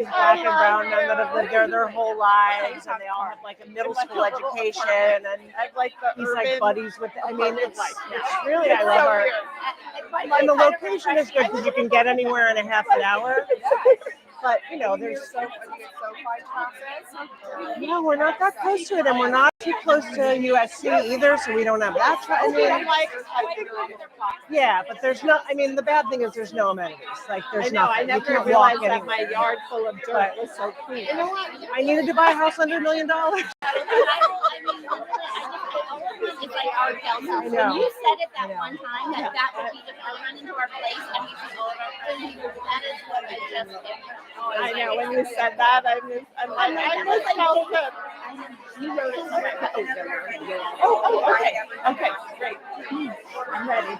Black and brown men that have lived there their whole lives, and they all have like a middle school education, and he's like buddies with. I mean, it's really, I love her. And the location is good because you can get anywhere in a half an hour. But there's no, we're not that close to it, and we're not too close to USC either, so we don't have that. I mean, yeah, but there's no. I mean, the bad thing is there's no amenities. Like there's nothing. I never realized that my yard full of dirt was so clean. You know what? I needed to buy a house under $1 million. It's like our Delta. When you said it that one time, that would be just run into our place and we see all of our friends. That is what I just I know, when you said that, I'm like, I just felt good. You wrote it somewhere. Oh, okay. Okay, great. I'm ready.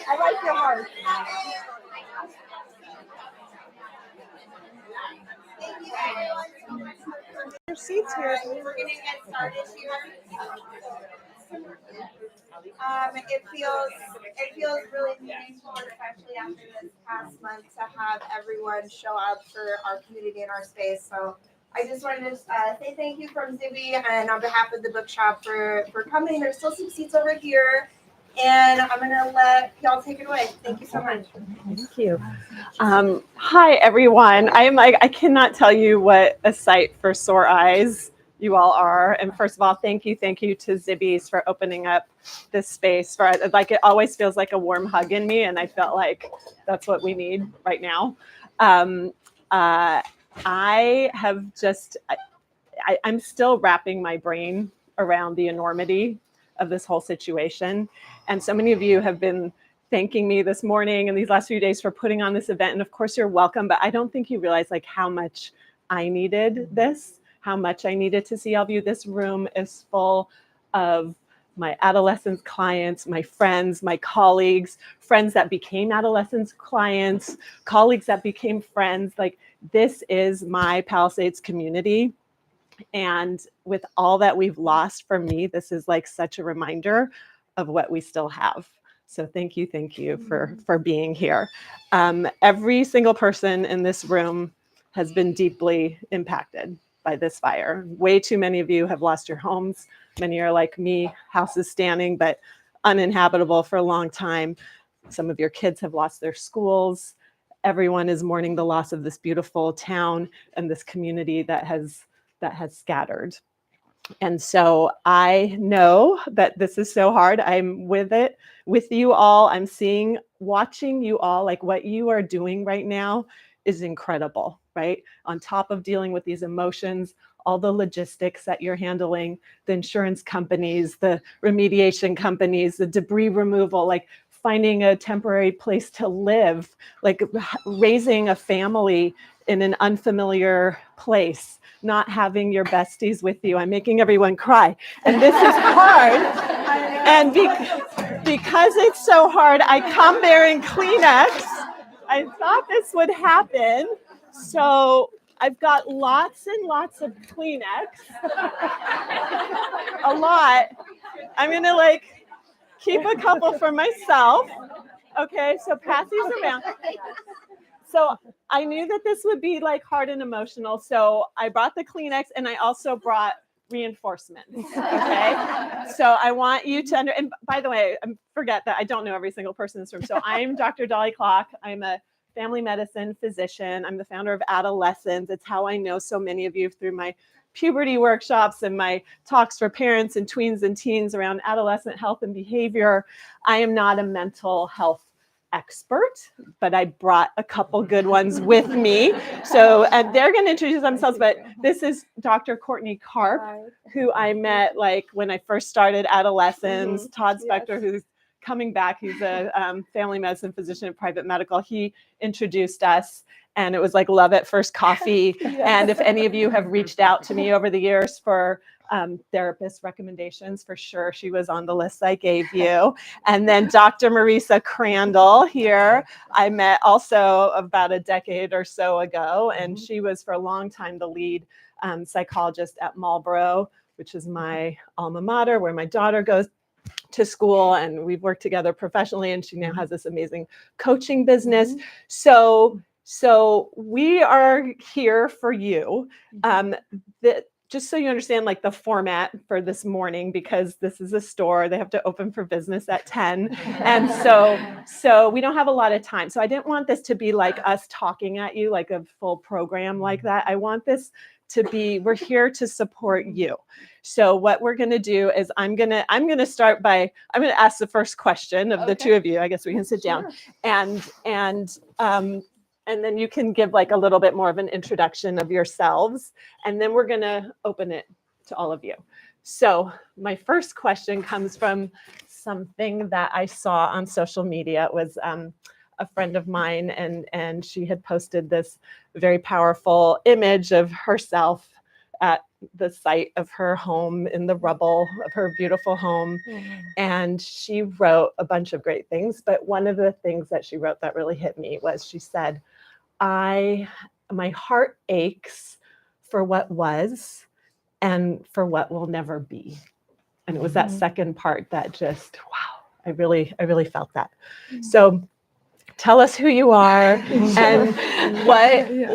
I like your heart. Thank you everyone so much for Your seats here. We're going to get started here. It feels really meaningful, especially after this past month, to have everyone show up for our community and our space. So I just wanted to say thank you from Zibby and on behalf of the bookshop for coming. There's still some seats over here, and I'm going to let y'all take it away. Thank you so much. Thank you. Hi, everyone. I cannot tell you what a sight for sore eyes you all are. And first of all, thank you to Zibby's for opening up this space. It always feels like a warm hug in me, and I felt like that's what we need right now. I'm still wrapping my brain around the enormity of this whole situation. And so many of you have been thanking me this morning and these last few days for putting on this event. And of course you're welcome, but I don't think you realize like how much I needed this, how much I needed to see all of you. This room is full of my adolescents clients, my friends, my colleagues, friends that became adolescents clients, colleagues that became friends. Like this is my Palisades community. And with all that we've lost, for me, this is like such a reminder of what we still have. So thank you for being here. Every single person in this room has been deeply impacted by this fire. Way too many of you have lost your homes. Many are like me, houses standing, but uninhabitable for a long time. Some of your kids have lost their schools. Everyone is mourning the loss of this beautiful town and this community that has scattered. And so I know that this is so hard. I'm with you all. I'm watching you all, like what you are doing right now is incredible, right? On top of dealing with these emotions, all the logistics that you're handling, the insurance companies, the remediation companies, the debris removal, like finding a temporary place to live, like raising a family in an unfamiliar place, not having your besties with you. I'm making everyone cry. And this is hard. And because it's so hard, I come bearing Kleenex. I thought this would happen. So I've got lots and lots of Kleenex. A lot. I'm going to keep a couple for myself. Okay, so pass these around. So I knew that this would be hard and emotional. So I brought the Kleenex and I also brought reinforcements. Okay. So I want you to and by the way, forget that I don't know every single person in this room. So I'm Dr. Dolly Klock. I'm a family medicine physician. I'm the founder of Adolessons. It's how I know so many of you through my puberty workshops and my talks for parents and tweens and teens around adolescent health and behavior. I am not a mental health expert, but I brought a couple good ones with me. So, and they're going to introduce themselves, but this is Dr. Courtney Karp, who I met when I first started Adolessons. Todd Spector, who's coming back. He's a family medicine physician at Private Medical. He introduced us, and it was like love at first coffee. And if any of you have reached out to me over the years for therapist recommendations, for sure, she was on the list I gave you. And then Dr. Marisa Crandall here, I met also about a decade or so ago, and she was for a long time the lead psychologist at Marlboro, which is my alma mater, where my daughter goes to school, and we've worked together professionally, and she now has this amazing coaching business. So we are here for you. Just so you understand, like, the format for this morning, because this is a store, they have to open for business at 10. And so we don't have a lot of time. So I didn't want this to be like us talking at you, like a full program like that. I want this to be, we're here to support you. So what we're going to do is I'm going to ask the first question of the two of you. I guess we can sit down and then you can give like a little bit more of an introduction of yourselves, and then we're going to open it to all of you. So my first question comes from something that I saw on social media. It was a friend of mine, and she had posted this very powerful image of herself at the site of her home in the rubble of her beautiful home. And she wrote a bunch of great things, but one of the things that she wrote that really hit me was, she said, my heart aches for what was and for what will never be. And it was that second part that just, wow, I really felt that. So tell us who you are and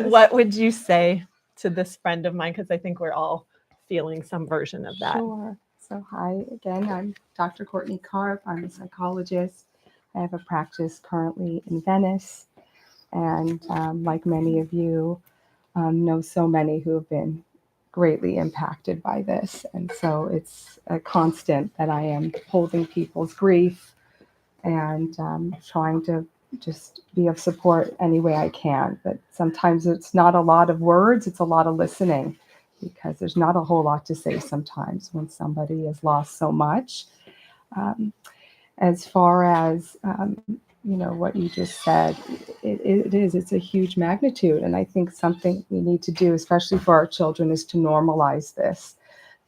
what would you say to this friend of mine? Because I think we're all feeling some version of that. Sure. So hi again, I'm Dr. Courtney Karp. I'm a psychologist. I have a practice currently in Venice. And like many of you, know so many who have been greatly impacted by this. And so it's a constant that I am holding people's grief and trying to just be of support any way I can. But sometimes it's not a lot of words, it's a lot of listening, because there's not a whole lot to say sometimes when somebody has lost so much. As far as what you just said, it's a huge magnitude. And I think something we need to do, especially for our children, is to normalize this,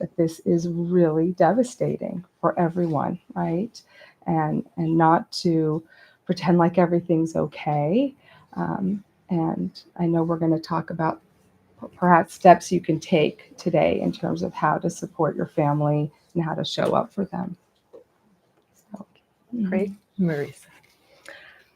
that this is really devastating for everyone, right? And not to pretend like everything's okay. And I know we're going to talk about perhaps steps you can take today in terms of how to support your family and how to show up for them. So, Great. Marisa.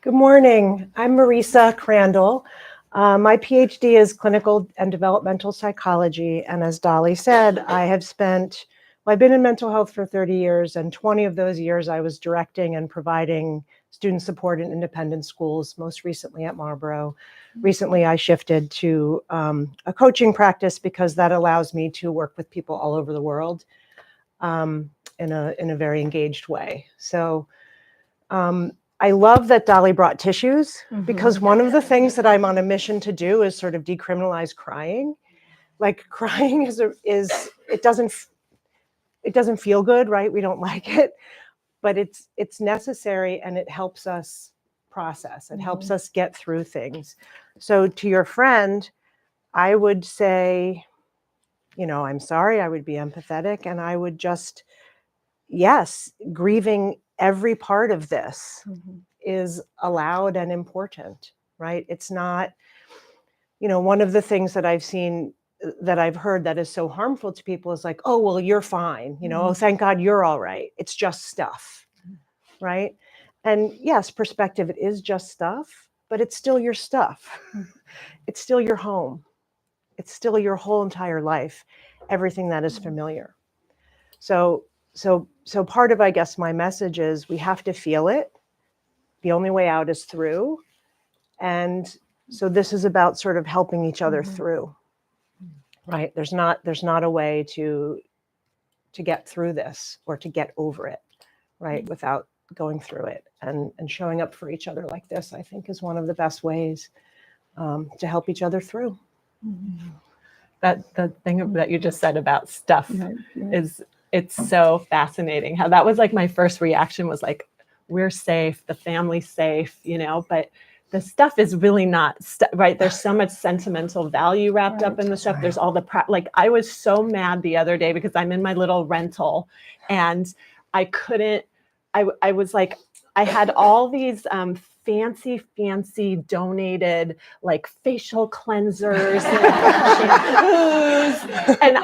Good morning. I'm Marisa Crandall. My PhD is clinical and developmental psychology. And as Dolly said, I've been in mental health for 30 years, and 20 of those years I was directing and providing student support in independent schools, most recently at Marlboro. Recently, I shifted to a coaching practice because that allows me to work with people all over the world in a very engaged way. So I love that Dolly brought tissues, because one of the things that I'm on a mission to do is sort of decriminalize crying. Like, crying is it doesn't feel good, right? We don't like it, but it's necessary, and it helps us process. It helps us get through things. So to your friend, I would say, I'm sorry. I would be empathetic, and I would just, yes, grieving every part of this is allowed and important, right? It's not, one of the things that I've seen, that I've heard that is so harmful to people is like, oh, well, you're fine. Oh, thank God you're all right. It's just stuff, right? And yes, perspective, it is just stuff, but it's still your stuff. It's still your home. It's still your whole entire life, everything that is familiar. So part of, I guess, my message is we have to feel it. The only way out is through. And so this is about sort of helping each other through, right? There's not a way to get through this or to get over it, right? Without going through it, and showing up for each other like this, I think, is one of the best ways to help each other through. That the thing that you just said about stuff it's so fascinating how that was like my first reaction was like, we're safe, the family's safe, but the stuff is really not right. There's so much sentimental value wrapped up in the stuff. There's all the like, I was so mad the other day because I'm in my little rental and I couldn't, I was like, I had all these fancy donated like facial cleansers and shampoos, and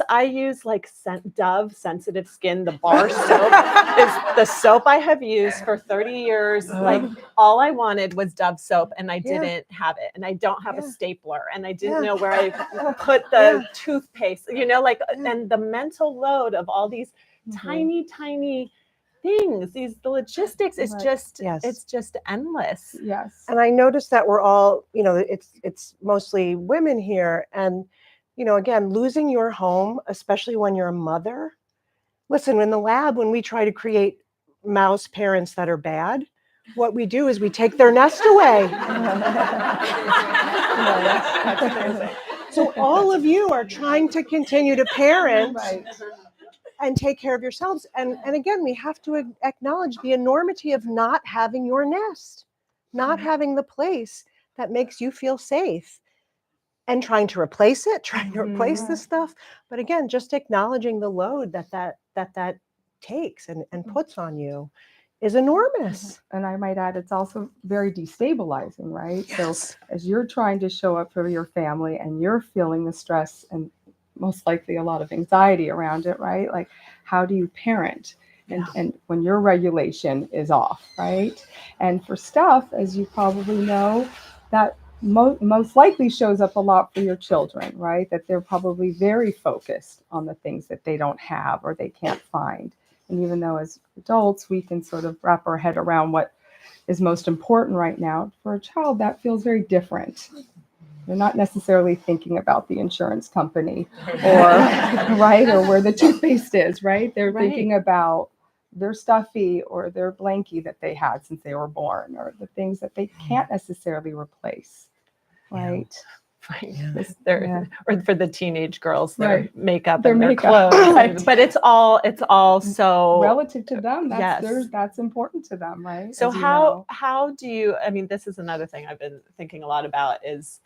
I use like Dove Sensitive Skin. The bar soap is the soap I have used for 30 years. Like all I wanted was Dove soap, and I didn't have it, and I don't have a stapler, and I didn't know where I put the toothpaste, like, and the mental load of all these tiny things, the logistics is just, it's just endless. Yes. And I noticed that we're all, it's mostly women here. And, again, losing your home, especially when you're a mother. Listen, in the lab, when we try to create mouse parents that are bad, what we do is we take their nest away. That's amazing. So all of you are trying to continue to parent and take care of yourselves. And again, we have to acknowledge the enormity of not having your nest, not having the place that makes you feel safe, and trying to replace this stuff. But again, just acknowledging the load that takes and puts on you is enormous. And I might add, it's also very destabilizing, right? So as you're trying to show up for your family and you're feeling the stress and most likely a lot of anxiety around it, right? Like, how do you parent? And when your regulation is off, right? And for stuff, as you probably know, that most likely shows up a lot for your children, right? That they're probably very focused on the things that they don't have or they can't find. And even though as adults, we can sort of wrap our head around what is most important right now, for a child, that feels very different. They're not necessarily thinking about the insurance company or or where the toothpaste is, right? They're thinking about their stuffy or their blankie that they had since they were born, or the things that they can't necessarily replace, right? Or for the teenage girls, their makeup and their clothes. But it's all so relative to them. That's important to them, right? So how do you? I mean, this is another thing I've been thinking a lot about is,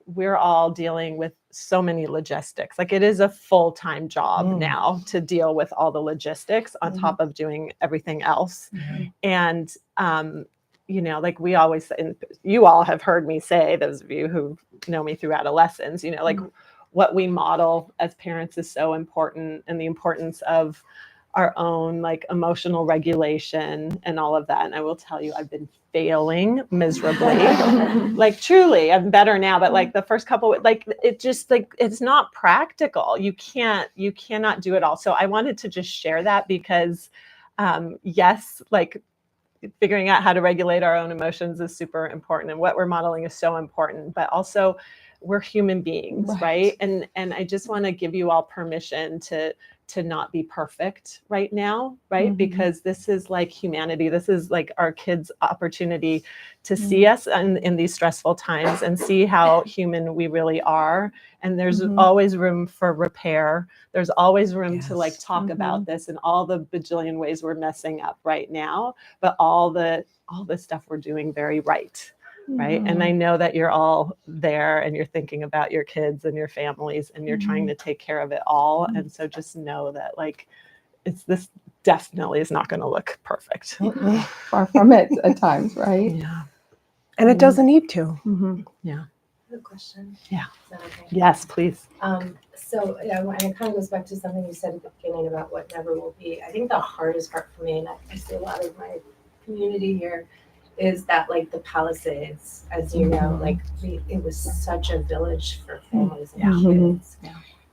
we're all dealing with so many logistics. Like, it is a full-time job now to deal with all the logistics on top of doing everything else. And, like we always, and you all have heard me say, those of you who know me through Adolessons, like what we model as parents is so important, and the importance of our own like emotional regulation and all of that. And I will tell you, I've been failing miserably. Like, truly, I'm better now, but like the first couple, like it just like, it's not practical. You cannot do it all. So I wanted to just share that because like figuring out how to regulate our own emotions is super important, and what we're modeling is so important, but also we're human beings, right? And I just want to give you all permission to not be perfect right now, right? Because this is like humanity. This is like our kids' opportunity to see us in these stressful times and see how human we really are. And there's always room for repair. There's always room to like talk about this and all the bajillion ways we're messing up right now, but all the stuff we're doing very right. Right. And I know that you're all there and you're thinking about your kids and your families and you're trying to take care of it all. And so just know that like, this definitely is not going to look perfect. Far from it at times, right? Yeah. And it doesn't need to. Yeah. I have a question. Yeah. Is that okay? Yes, please. And it kind of goes back to something you said at the beginning about what never will be. I think the hardest part for me, and I see a lot of my community here, is that like the Palisades, as you know, like it was such a village for families and kids.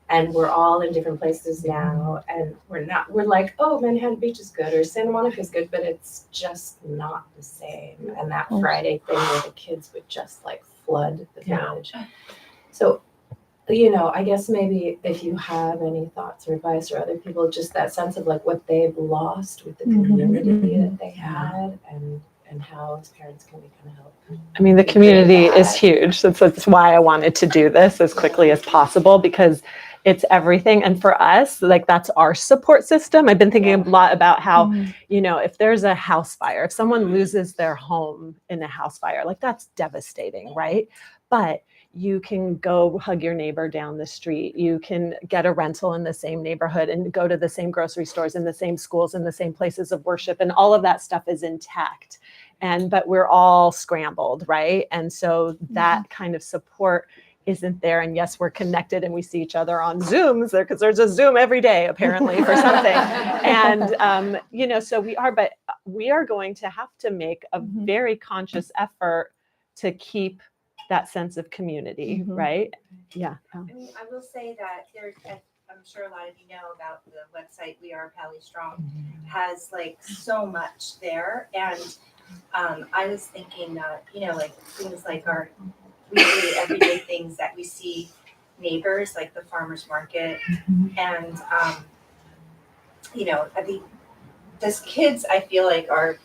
And we're all in different places now, and we're like, oh, Manhattan Beach is good or Santa Monica is good, but it's just not the same. And that Friday thing where the kids would just like flood the village. So, I guess maybe if you have any thoughts or advice, or other people, just that sense of like what they've lost with the community that they had, and how as parents can we kind of help. I mean, the community is huge. That's why I wanted to do this as quickly as possible, because it's everything. And for us, like that's our support system. I've been thinking a lot about how, you know, if there's a house fire, if someone loses their home in a house fire, like that's devastating, right? But you can go hug your neighbor down the street. You can get a rental in the same neighborhood and go to the same grocery stores and the same schools and the same places of worship. And all of that stuff is intact. But we're all scrambled, right? And so that kind of support isn't there. And yes, we're connected and we see each other on Zooms there because there's a Zoom every day apparently for something. And, you know, so but we are going to have to make a very conscious effort to keep that sense of community, right? Yeah. I mean, I will say that I'm sure a lot of you know about the website We Are Pally Strong has like so much there. And I was thinking that, you know, like things like our weekly everyday things that we see neighbors, like the farmer's market. And, you know, I think those kids, I feel like are,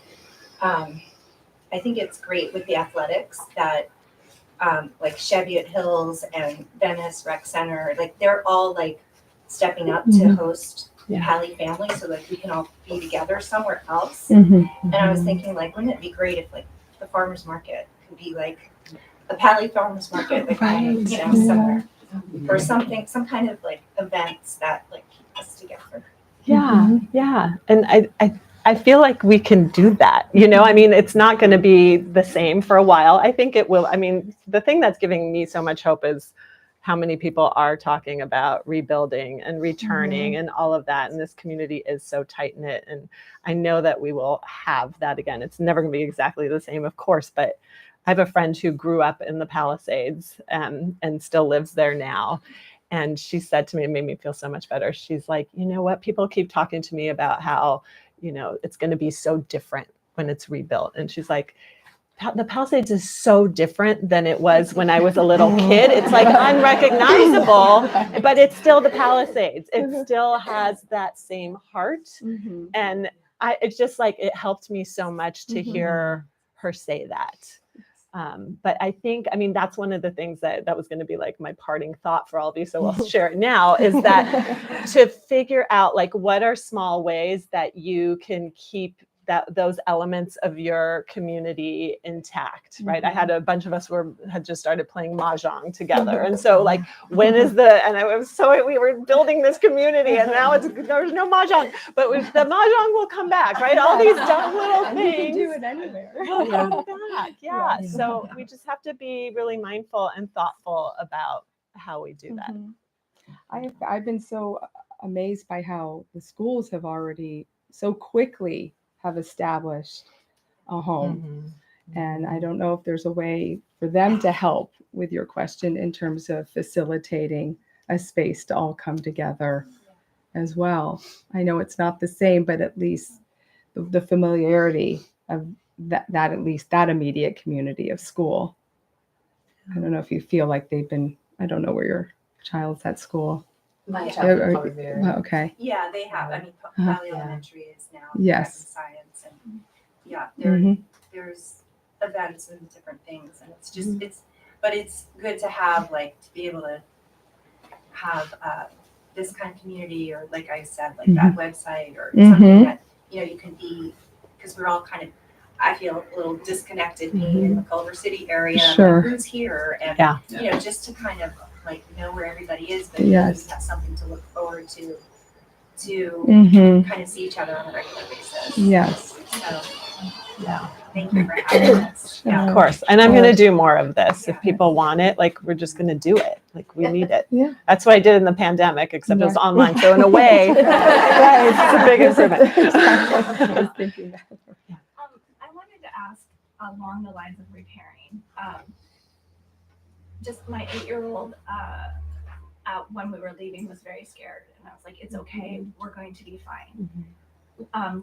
I think it's great with the athletics that like Cheviot Hills and Venice Rec Center, like they're all like stepping up to host Pally family so that we can all be together somewhere else. And I was thinking like, wouldn't it be great if like the farmer's market could be like a Pally farmer's market, like you know, somewhere or something, some kind of like events that like keep us together. Yeah. And I feel like we can do that. You know, I mean, it's not going to be the same for a while. I think it will. I mean, the thing that's giving me so much hope is how many people are talking about rebuilding and returning and all of that. And this community is so tight knit. And I know that we will have that again. It's never going to be exactly the same, of course, but I have a friend who grew up in the Palisades and still lives there now. And she said to me, it made me feel so much better. She's like, you know what? People keep talking to me about how, you know, it's going to be so different when it's rebuilt. And she's like, the Palisades is so different than it was when I was a little kid. It's like unrecognizable, but it's still the Palisades. It still has that same heart. And it's just like, it helped me so much to hear her say that. But I think, I mean, that's one of the things that was going to be like my parting thought for all of you. So I'll share it now is that to figure out like, what are small ways that you can keep those elements of your community intact, right? I had a bunch of us had just started playing mahjong together. And so like, we were building this community and now there's no mahjong, but the mahjong will come back, right? All these dumb little things. You can do it anywhere. Will come back, yeah. So we just have to be really mindful and thoughtful about how we do that. I've been so amazed by how the schools have already so quickly have established a home. And I don't know if there's a way for them to help with your question in terms of facilitating a space to all come together as well. I know it's not the same, but at least the familiarity of that at least that immediate community of school. I don't know if you feel like I don't know where your child's at school. My child probably very. Okay. Yeah, they have. I mean, Valley Elementary is now science, and there's events and different things, and it's just but it's good to have like to be able to have this kind of community, or like I said, like that website or something that you know you can be, because we're all kind of, I feel a little disconnected being in the Culver City area. Sure. Like, who's here, and you know, just to kind of like know where everybody is, but you have something to look forward to kind of see each other on a regular basis. Yes. So thank you for having us. Of course. And I'm going to do more of this. If people want it, like we're just going to do it. Like we need it. Yeah. That's what I did in the pandemic, except it was online. So in a way, it's a big improvement. I was thinking that. I wanted to ask along the lines of repairing. Just my 8-year-old, when we were leaving, was very scared, and I was like, "It's okay, we're going to be fine."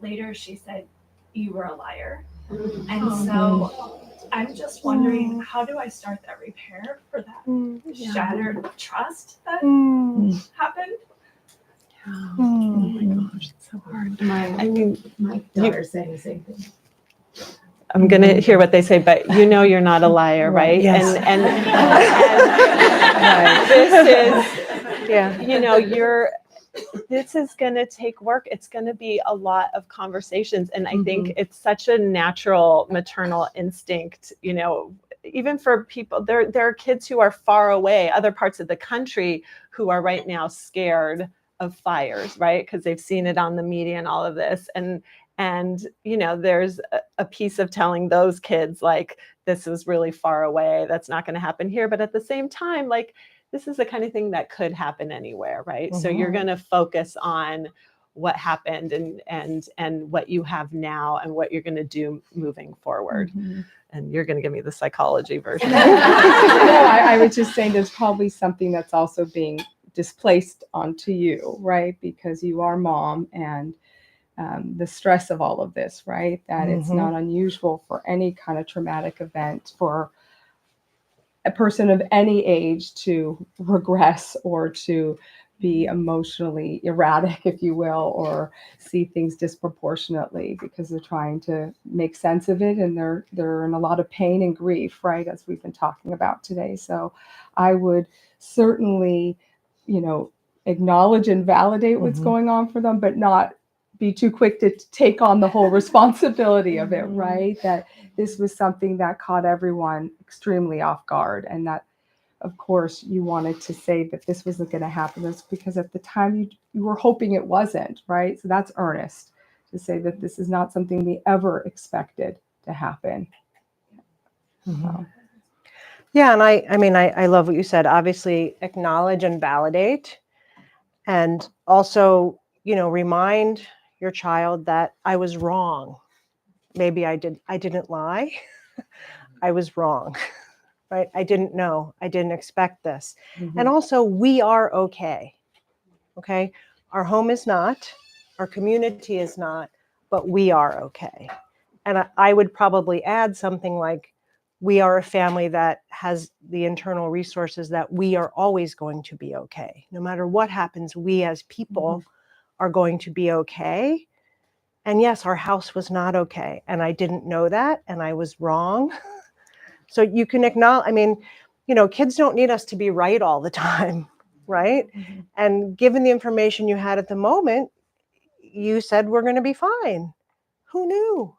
Later, she said, "You were a liar," and so I'm just wondering, how do I start that repair for that shattered trust that happened? Oh my gosh, it's so hard. My daughter's saying the same thing. I'm going to hear what they say, but you know you're not a liar, right? Yes. And this is, Yeah. you know, this is going to take work. It's going to be a lot of conversations. And I think it's such a natural maternal instinct, you know, even for people, there are kids who are far away, other parts of the country, who are right now scared of fires, right? Because they've seen it on the media and all of this. And you know, there's a piece of telling those kids, like, this is really far away. That's not going to happen here. But at the same time, like, this is the kind of thing that could happen anywhere, right? So you're going to focus on what happened and what you have now and what you're going to do moving forward. And you're going to give me the psychology version. No, I was just saying there's probably something that's also being displaced onto you, right? Because you are mom, and the stress of all of this, right? That it's not unusual for any kind of traumatic event for a person of any age to regress or to be emotionally erratic, if you will, or see things disproportionately because they're trying to make sense of it, and they're in a lot of pain and grief, right, as we've been talking about today. So I would certainly, you know, acknowledge and validate what's going on for them, but not be too quick to take on the whole responsibility of it, right? That this was something that caught everyone extremely off guard, and that, of course, you wanted to say that this wasn't going to happen. That's because at the time you were hoping it wasn't, right? So that's earnest to say that this is not something we ever expected to happen. So. Yeah, and I mean, I love what you said. Obviously, acknowledge and validate, and also, you know, remind your child that I was wrong. Maybe I didn't lie. I was wrong, right? I didn't know. I didn't expect this. And also, we are okay. Okay? Our home is not, our community is not, but we are okay. And I would probably add something like, we are a family that has the internal resources that we are always going to be okay. No matter what happens, we as people are going to be okay. And yes, our house was not okay. And I didn't know that. And I was wrong. So you can acknowledge, I mean, you know, kids don't need us to be right all the time, right? And given the information you had at the moment, you said we're going to be fine. Who knew?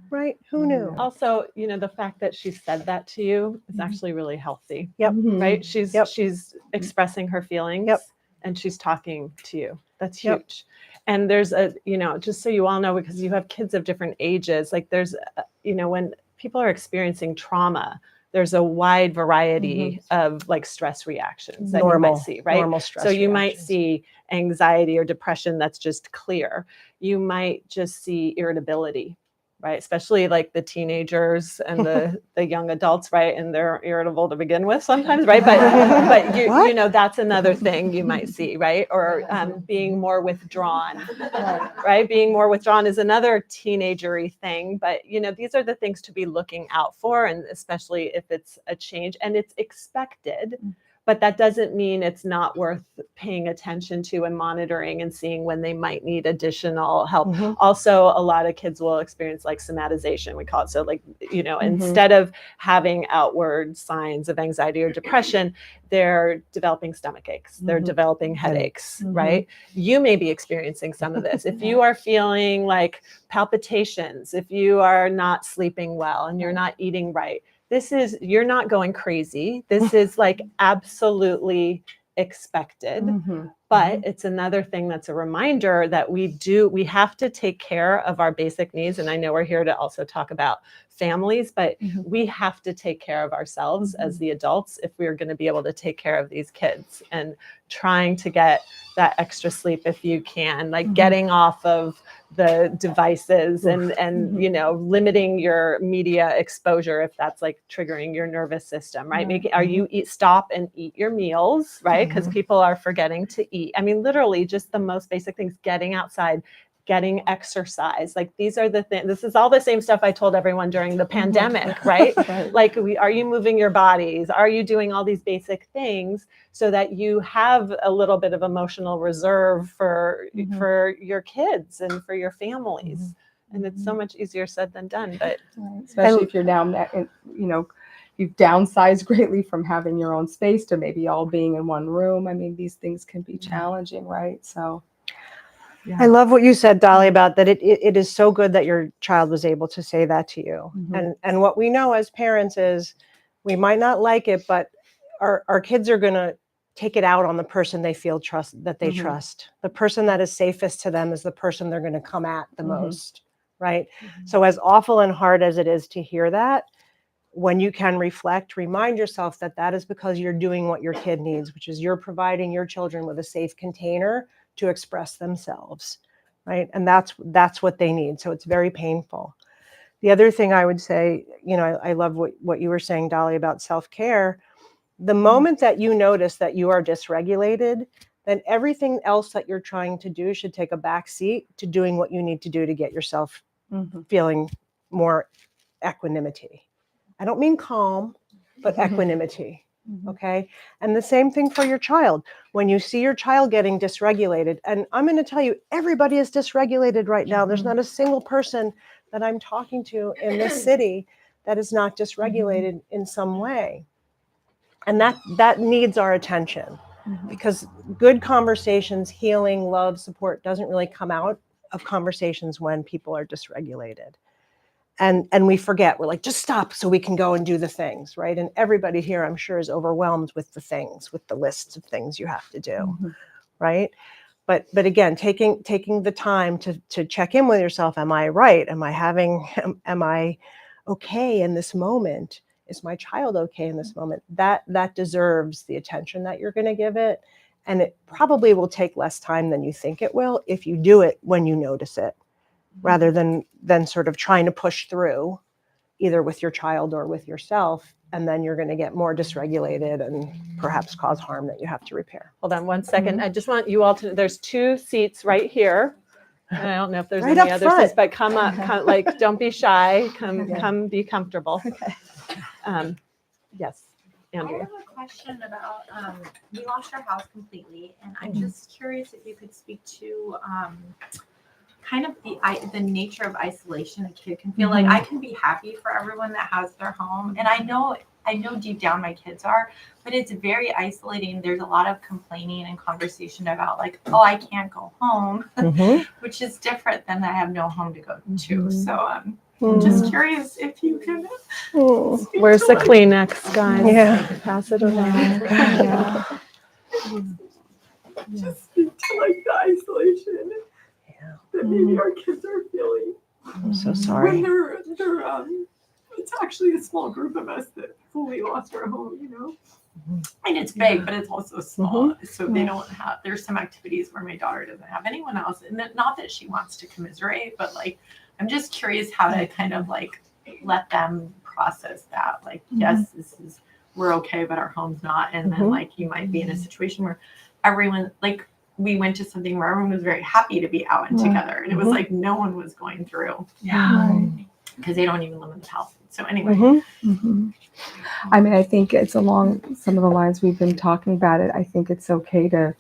Right? Who knew? Also, you know, the fact that she said that to you is actually really healthy. Yep. Right? She's Yep. she's expressing her feelings. Yep. And she's talking to you. That's Yep. huge. And there's a, you know, just so you all know, because you have kids of different ages, like there's, you know, when people are experiencing trauma, there's a wide variety of like stress reactions that you might see, right? Normal stress So you might reactions. see anxiety or depression that's just clear. You might just see irritability, right? Especially like the teenagers and the young adults, right? And they're irritable to begin with sometimes, right? But you know, that's another thing you might see, right? Or being more withdrawn, right? Being more withdrawn is another teenagery thing. But, you know, these are the things to be looking out for, and especially if it's a change and it's expected. But that doesn't mean it's not worth paying attention to and monitoring and seeing when they might need additional help. Also, a lot of kids will experience like somatization, we call it. So like, you know, instead of having outward signs of anxiety or depression, they're developing stomach aches, they're developing headaches, right? You may be experiencing some of this. If you are feeling like palpitations, if you are not sleeping well and you're not eating right, you're not going crazy. This is like absolutely expected, but it's another thing that's a reminder that we have to take care of our basic needs. And I know we're here to also talk about families, but we have to take care of ourselves as the adults if we're going to be able to take care of these kids. And trying to get that extra sleep if you can, like getting off of the devices and you know, limiting your media exposure if that's like triggering your nervous system, right? Stop and eat your meals, right? Because people are forgetting to eat. I mean, literally just the most basic things, getting outside, getting exercise. Like these are the things, this is all the same stuff I told everyone during the pandemic, right? Like, are you moving your bodies? Are you doing all these basic things so that you have a little bit of emotional reserve for your kids and for your families? And it's so much easier said than done, but especially if you're now, you know, you've downsized greatly from having your own space to maybe all being in one room. I mean, these things can be challenging, right? So yeah. I love what you said, Dolly, about that it is so good that your child was able to say that to you. And what we know as parents is we might not like it, but our kids are going to take it out on the person they feel trust. The person that is safest to them is the person they're going to come at the most, right? So as awful and hard as it is to hear that, when you can reflect, remind yourself that that is because you're doing what your kid needs, which is you're providing your children with a safe container to express themselves, right? And that's what they need. So it's very painful. The other thing I would say, I love what you were saying, Dolly, about self-care. The moment that you notice that you are dysregulated, then everything else that you're trying to do should take a back seat to doing what you need to do to get yourself feeling more equanimity. I don't mean calm, but equanimity. Okay. And the same thing for your child. When you see your child getting dysregulated, and I'm going to tell you, everybody is dysregulated right now. There's not a single person that I'm talking to in this city that is not dysregulated in some way. And that needs our attention, because good conversations, healing, love, support doesn't really come out of conversations when people are dysregulated. And we forget, we're like, just stop so we can go and do the things, right? And everybody here, I'm sure, is overwhelmed with the things, with the lists of things you have to do, right? But again, taking the time to check in with yourself. Am I right? Am I okay in this moment? Is my child okay in this moment? That deserves the attention that you're going to give it. And it probably will take less time than you think it will if you do it when you notice it, rather than sort of trying to push through either with your child or with yourself. And then you're going to get more dysregulated and perhaps cause harm that you have to repair. Hold on one second. I just want you all to, there's 2 seats right here. And I don't know if there's Right any up other front. seats, but come up, like, don't be shy. Come be comfortable. Yes, I Andrea. have a question about, we lost our house completely, and I'm just curious if you could speak to kind of the nature of isolation a kid can feel. Like, I can be happy for everyone that has their home, and I know deep down my kids are, but it's very isolating. There's a lot of complaining and conversation about, like, oh, I can't go home, which is different than I have no home to go to. So I'm just curious if you can. Where's the Kleenex, guys? Yeah. Pass it around. Just speak to, like, the isolation that maybe our kids are feeling. I'm so sorry. When they're it's actually a small group of us that fully lost our home, And it's big, but it's also small. So they don't have, there's some activities where my daughter doesn't have anyone else. And not that she wants to commiserate, but, like, I'm just curious how to kind of, like, let them process that. Like, yes, we're okay, but our home's not. And then, like, you might be in a situation where everyone, like, we went to something where everyone was very happy to be out and together. And it was like no one was going through. Because they don't even live in the house. So anyway. I mean, I think it's along some of the lines we've been talking about it. I think it's okay to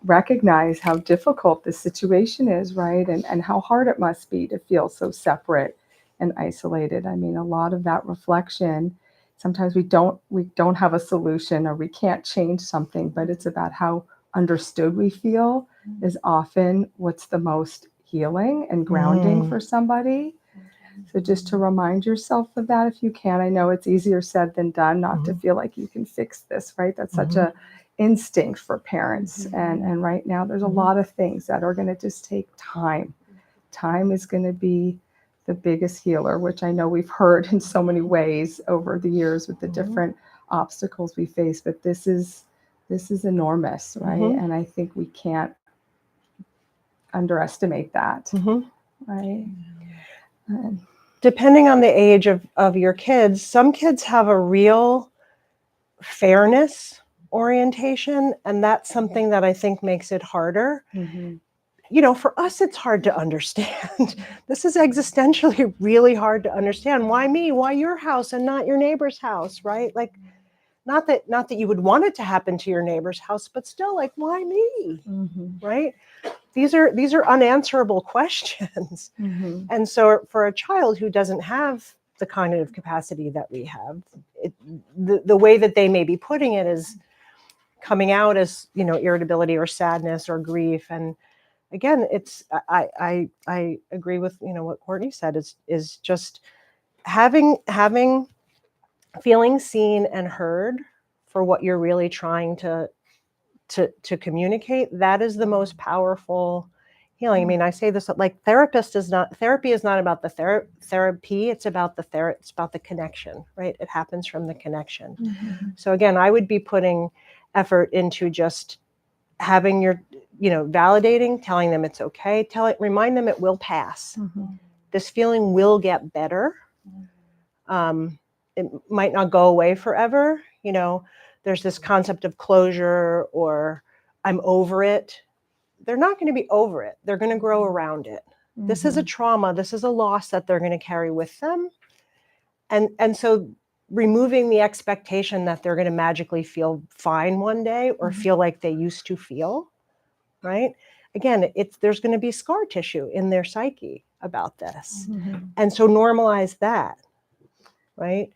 recognize how difficult this situation is, right? And how hard it must be to feel so separate and isolated. I mean, a lot of that reflection, sometimes we don't have a solution or we can't change something, but it's about how understood we feel is often what's the most healing and grounding for somebody. So just to remind yourself of that if you can. I know it's easier said than done not to feel like you can fix this, right? That's such a instinct for parents. And right now there's a lot of things that are going to just take time. Time is going to be the biggest healer, which I know we've heard in so many ways over the years with the different obstacles we face, but this is enormous, right? And I think we can't underestimate that, right? Depending on the age of your kids, some kids have a real fairness orientation, and that's something that I think makes it harder. For us, it's hard to understand. This is existentially really hard to understand. Why me? Why your house and not your neighbor's house, right? Like, not that you would want it to happen to your neighbor's house, but still, like, why me? Right? These are unanswerable questions. And so for a child who doesn't have the cognitive capacity that we have. The way that they may be putting it is coming out as, irritability or sadness or grief. And again, I agree with, what Courtney said, is just feeling seen and heard for what you're really trying to communicate. That is the most powerful healing. I mean, I say this like therapy is not about the therapy. It's about the connection, right? It happens from the connection. Mm-hmm. So again, I would be putting effort into just having your, validating, telling them it's okay. Remind them it will pass. Mm-hmm. This feeling will get better. It might not go away forever. There's this concept of closure or I'm over it. They're not going to be over it. They're going to grow around it. Mm-hmm. This is a trauma. This is a loss that they're going to carry with them. And so removing the expectation that they're going to magically feel fine one day or feel like they used to feel, right? Again, there's going to be scar tissue in their psyche about this. Mm-hmm. And so normalize that, right?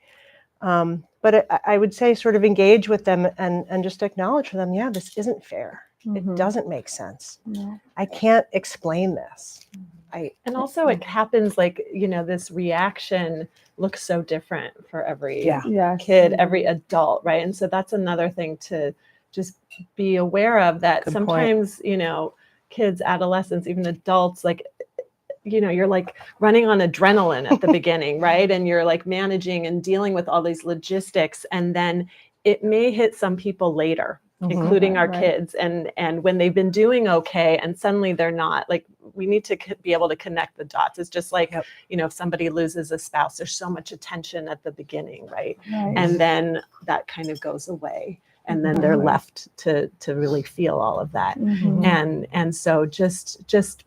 But I would say sort of engage with them and just acknowledge for them, yeah, this isn't fair. Mm-hmm. It doesn't make sense. No. I can't explain this. And also it happens like, this reaction looks so different for every kid, every adult, right? And so that's another thing to just be aware of, that Good sometimes, point. Kids, adolescents, even adults, like, you're like running on adrenaline at the beginning, right? And you're like managing and dealing with all these logistics. And then it may hit some people later, including our kids. And when they've been doing okay and suddenly they're not, like, we need to be able to connect the dots. It's just like, if somebody loses a spouse, there's so much attention at the beginning, right? And then that kind of goes away. And then they're left to really feel all of that. And so just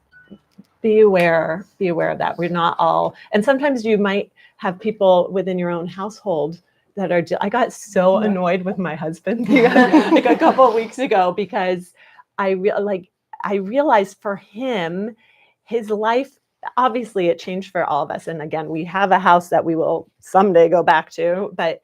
be aware of that. We're not all, and sometimes you might have people within your own household that are, I got so annoyed with my husband like a couple of weeks ago, because I realized for him, his life, obviously it changed for all of us. And again, we have a house that we will someday go back to, but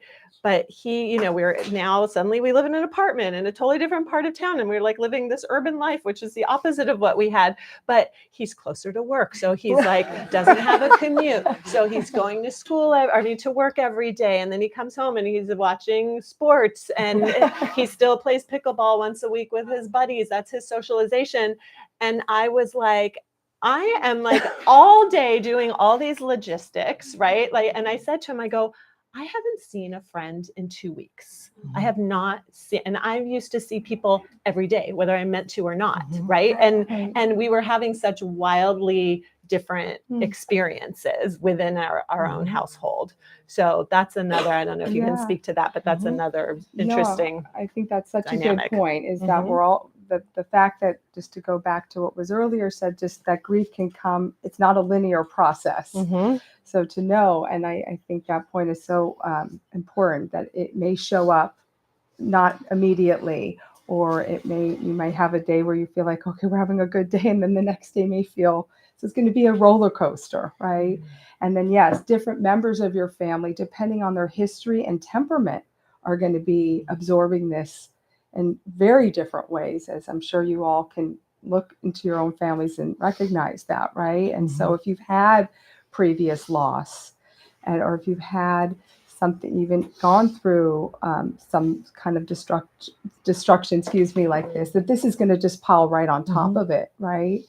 he, we're now suddenly we live in an apartment in a totally different part of town. And we're like living this urban life, which is the opposite of what we had, but he's closer to work. So he's like, doesn't have a commute. So he's going to school, to work every day. And then he comes home and he's watching sports, and he still plays pickleball once a week with his buddies. That's his socialization. And I was like, I am like all day doing all these logistics, right? Like, and I said to him, I go, I haven't seen a friend in 2 weeks. I have not seen, and I used to see people every day, whether I meant to or not, right? And we were having such wildly different experiences within our own household. So that's another, I don't know if you can speak to that, but that's another interesting I think that's such dynamic. A good point, is that we're all, the fact that, just to go back to what was earlier said, just that grief can come, it's not a linear process. So to know, and I think that point is so important, that it may show up not immediately, or you might have a day where you feel like, okay, we're having a good day, and then the next day may feel, so it's going to be a roller coaster, right? And then yes, different members of your family, depending on their history and temperament, are going to be absorbing this in very different ways, as I'm sure you all can look into your own families and recognize that, right? And so if you've had previous loss, or if you've had something, even gone through some kind of destruction, like this, that this is going to just pile right on top of it, right?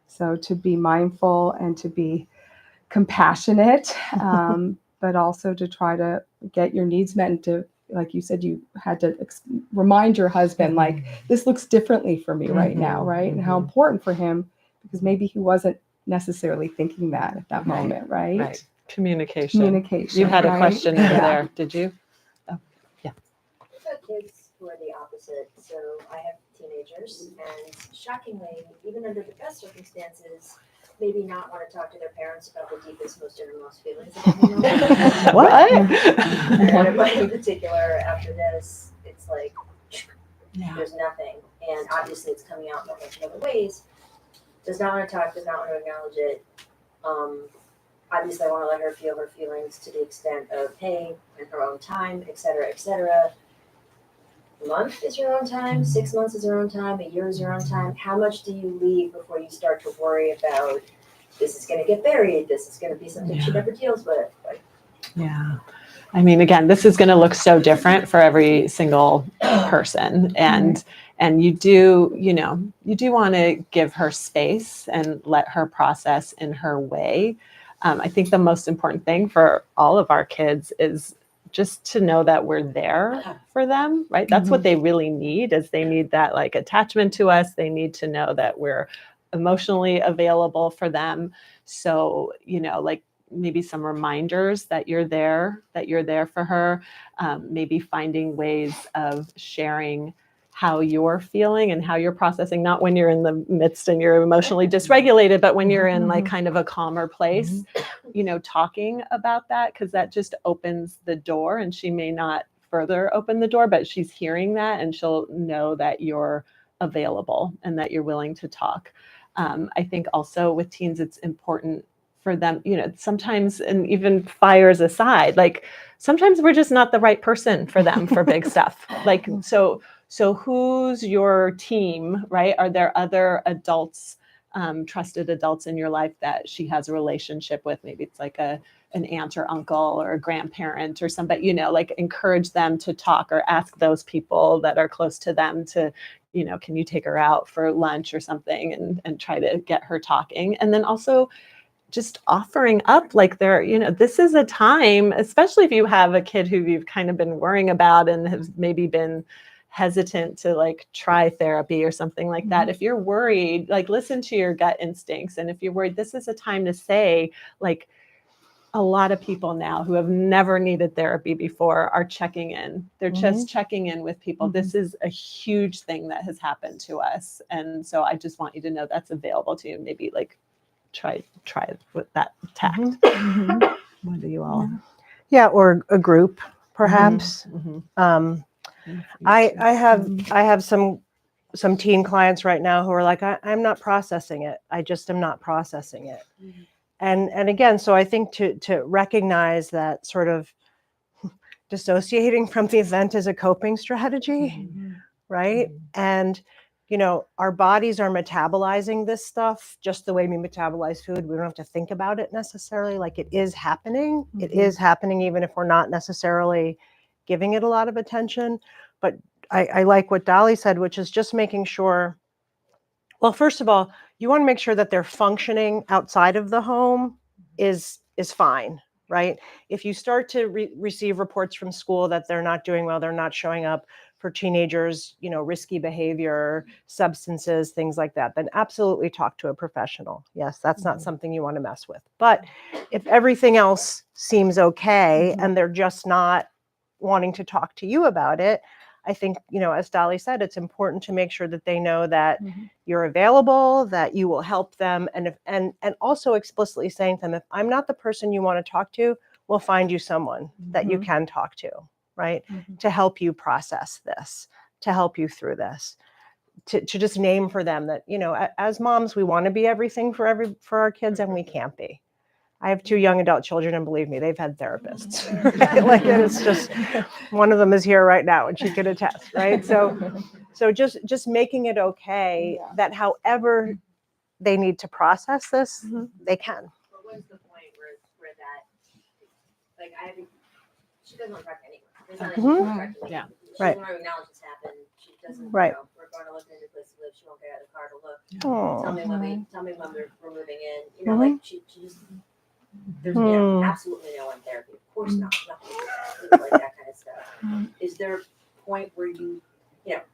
So to be mindful and to be compassionate, but also to try to get your needs met, and to, like you said, you had to remind your husband, like, this looks differently for me right now, right? And how important for him, because maybe he wasn't necessarily thinking that at that moment, right? Communication. You had a question over there, did you? Oh, yeah. I've got kids who are the opposite. So I have teenagers, and shockingly, even under the best circumstances, maybe not want to talk to their parents about the deepest, most innermost feelings. What? One of mine in particular, after this, it's like, there's nothing. And obviously it's coming out in a bunch of other ways. Does not want to talk, does not want to acknowledge it. obviously I want to let her feel her feelings to the extent of, hey, in her own time, et cetera, et cetera. A month is your own time, 6 months is your own time, a year is your own time. How much do you leave before you start to worry about, this is going to get buried, this is going to be something she never deals with? Like, Yeah. I mean, again, this is going to look so different for every single person. And you do want to give her space and let her process in her way. I think the most important thing for all of our kids is just to know that we're there for them, right? That's what they really need, is they need that like attachment to us. They need to know that we're emotionally available for them. So, like maybe some reminders that you're there for her, maybe finding ways of sharing how you're feeling and how you're processing, not when you're in the midst and you're emotionally dysregulated, but when you're in like kind of a calmer place, talking about that, because that just opens the door, and she may not further open the door, but she's hearing that and she'll know that you're available and that you're willing to talk. I think also with teens, it's important for them, sometimes, and even fires aside, like sometimes we're just not the right person for them for big stuff. Like, so who's your team, right? Are there other adults, trusted adults in your life that she has a relationship with? Maybe it's like an aunt or uncle or a grandparent or somebody, like encourage them to talk, or ask those people that are close to them to, can you take her out for lunch or something, and try to get her talking. And then also just offering up, like this is a time, especially if you have a kid who you've kind of been worrying about and has maybe been hesitant to like try therapy or something like that. If you're worried, like listen to your gut instincts. And if you're worried, this is a time to say, like, a lot of people now who have never needed therapy before are checking in. They're just checking in with people. This is a huge thing that has happened to us. And so I just want you to know that's available to you. Maybe like try with that tact. What do you all? Yeah, or a group, perhaps. I have some teen clients right now who are like, I'm not processing it. I just am not processing it. And again, so I think to recognize that sort of dissociating from the event is a coping strategy, right? And our bodies are metabolizing this stuff just the way we metabolize food. We don't have to think about it necessarily. Like, it is happening. It is happening, even if we're not necessarily giving it a lot of attention. But I like what Dolly said, which is just making sure, well, first of all, you want to make sure that they're functioning outside of the home is fine, right? If you start to receive reports from school that they're not doing well, they're not showing up for teenagers, risky behavior, substances, things like that, then absolutely talk to a professional. Yes, that's not something you want to mess with. But if everything else seems okay and they're just not wanting to talk to you about it, I think, as Dolly said, it's important to make sure that they know that you're available, that you will help them, and also explicitly saying to them, if I'm not the person you want to talk to, we'll find you someone that you can talk to, right? To help you process this, to help you through this, to just name for them that, as moms, we want to be everything for our kids, and we can't be. I have 2 young adult children, and believe me, they've had therapists. Right? Like, it's just, one of them is here right now, and she can attest, right? So just making it okay that however they need to process this, they can. But what's the point where that, like, she doesn't want to talk to anyone. There's nothing she wants to talk to me. Yeah. She doesn't want to acknowledge this happened. She doesn't, we're going to look into a place to live. She won't get out of the car to look. Tell me when we're moving in. Like, she just, there's absolutely no one therapy. Of course not. Nothing like that kind of stuff. Is there a point where you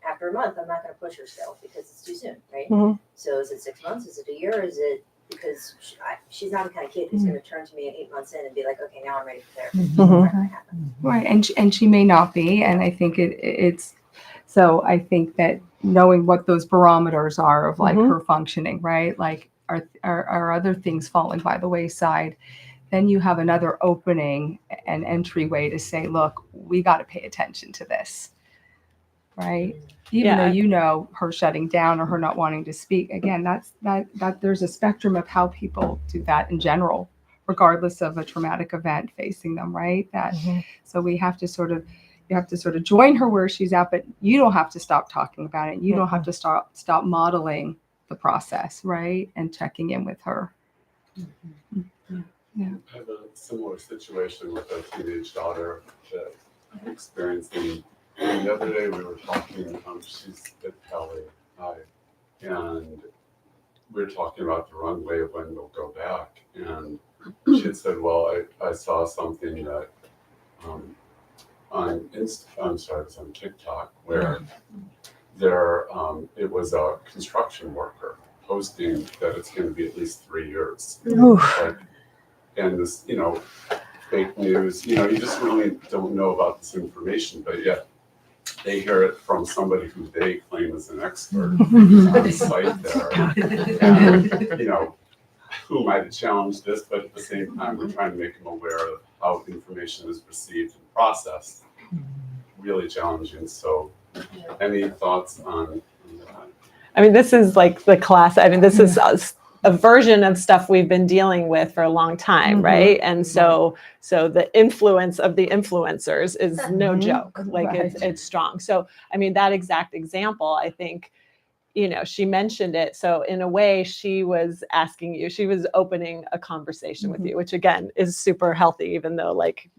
after a month, I'm not going to push her still because it's too soon, right? So is it 6 months? Is it a year? Is it because she's not the kind of kid who's going to turn to me at 8 months in and be like, okay, now I'm ready for therapy. It's not going to happen. Right, and she may not be, and I think it's so. I think that knowing what those barometers are of like her functioning, right? Like, are other things falling by the wayside? Then you have another opening and entryway to say, look, we got to pay attention to this, right? Even though her shutting down or her not wanting to speak, again, that there's a spectrum of how people do that in general, regardless of a traumatic event facing them, right? So we have to sort of, you have to sort of join her where she's at, but you don't have to stop talking about it. You don't have to stop modeling the process, right? And checking in with her. I have a similar situation with a teenage daughter that I'm experiencing. And the other day we were talking, she's at Pali, and we were talking about the runway of when we'll go back. And she had said, well, I saw something that on it was on TikTok, where it was a construction worker posting that it's going to be at least 3 years. Like, and this, fake news, you just really don't know about this information, but yet they hear it from somebody who they claim is an expert who's on site there. And, who might have challenged this, but at the same time, we're trying to make them aware of how information is received and processed. Really challenging. So, any thoughts on that? I mean, this is like the class. I mean, this is a version of stuff we've been dealing with for a long time, right? And so the influence of the influencers is no joke. Like it's strong. So, I mean, that exact example, I think, she mentioned it. So in a way, she was asking you, she was opening a conversation with you, which again is super healthy, even though like